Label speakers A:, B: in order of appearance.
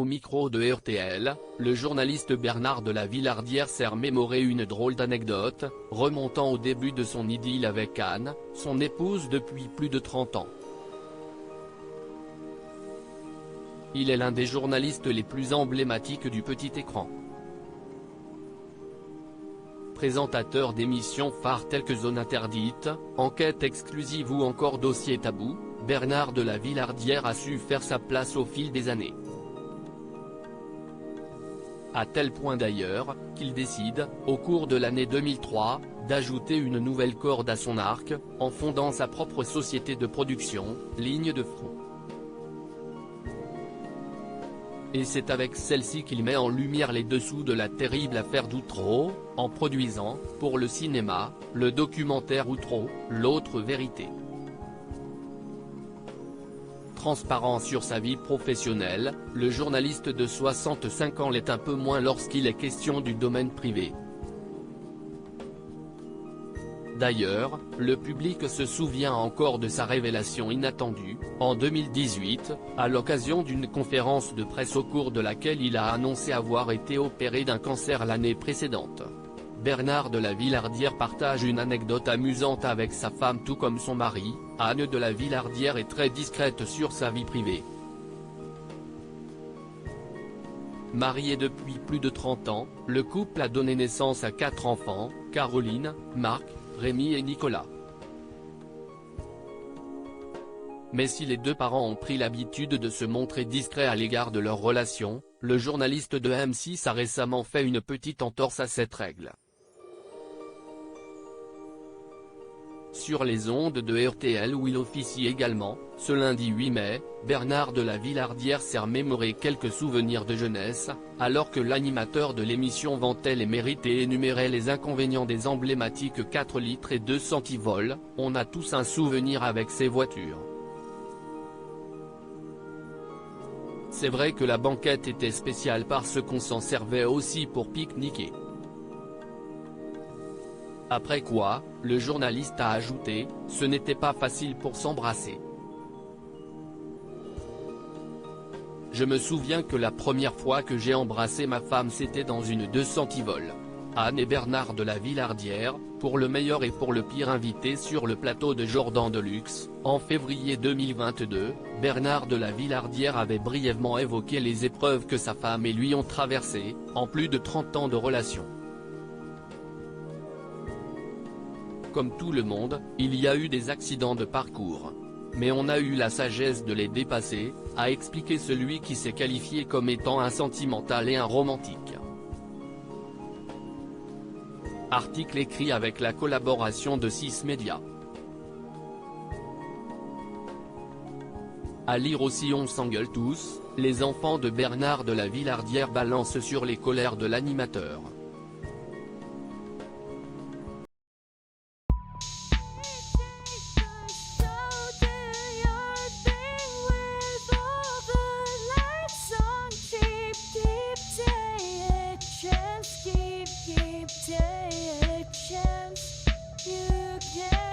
A: au micro de RTL, le journaliste Bernard de la Villardière s'est remémoré une drôle d'anecdote, remontant au début de son idylle avec Anne, son épouse depuis plus de 30 ans. Il est l'un des journalistes les plus emblématiques du petit écran. Présentateur d'émissions phares telles que Zone Interdite, Enquête exclusive ou encore Dossier tabou, Bernard de la Villardière a su faire sa place au fil des années. À tel point d'ailleurs, qu'il décide, au cours de l'année 2003, d'ajouter une nouvelle corde à son arc, en fondant sa propre société de production, Ligne de Front. Et c'est avec celle-ci qu'il met en lumière les dessous de la terrible affaire d'Outreau, en produisant, pour le cinéma, le documentaire Outreau, l'autre vérité. Transparent sur sa vie professionnelle, le journaliste de 65 ans l'est un peu moins lorsqu'il est question du domaine privé. D'ailleurs, le public se souvient encore de sa révélation inattendue, en 2018, à l'occasion d'une conférence de presse au cours de laquelle il a annoncé avoir été opéré d'un cancer l'année précédente. Bernard de la Villardière partage une anecdote amusante avec sa femme tout comme son mari. Anne de la Villardière est très discrète sur sa vie privée. Marié depuis plus de 30 ans, le couple a donné naissance à 4 enfants, Caroline, Marc, Rémi et Nicolas. Mais si les deux parents ont pris l'habitude de se montrer discrets à l'égard de leur relation, le journaliste de M6 a récemment fait une petite entorse à cette règle. Sur les ondes de RTL où il officie également, ce lundi 8 mai, Bernard de la Villardière s'est remémoré quelques souvenirs de jeunesse, alors que l'animateur de l'émission vantait les mérites et énumérait les inconvénients des emblématiques 4 litres et 2 centivols. On a tous un souvenir avec ces voitures. C'est vrai que la banquette était spéciale parce qu'on s'en servait aussi pour pique-niquer. Après quoi, le journaliste a ajouté, ce n'était pas facile pour s'embrasser. Je me souviens que la première fois que j'ai embrassé ma femme c'était dans une 2 centivols. Anne et Bernard de la Villardière, pour le meilleur et pour le pire invités sur le plateau de Jordan Deluxe, en février 2022, Bernard de la Villardière avait brièvement évoqué les épreuves que sa femme et lui ont traversées, en plus de 30 ans de relation. Comme tout le monde, il y a eu des accidents de parcours. Mais on a eu la sagesse de les dépasser, a expliqué celui qui s'est qualifié comme étant un sentimental et un romantique. Article écrit avec la collaboration de 6 médias. À lire aussi On s'engueule tous, les enfants de Bernard de la Villardière balancent sur les colères de l'animateur.
B: Take a chance, you can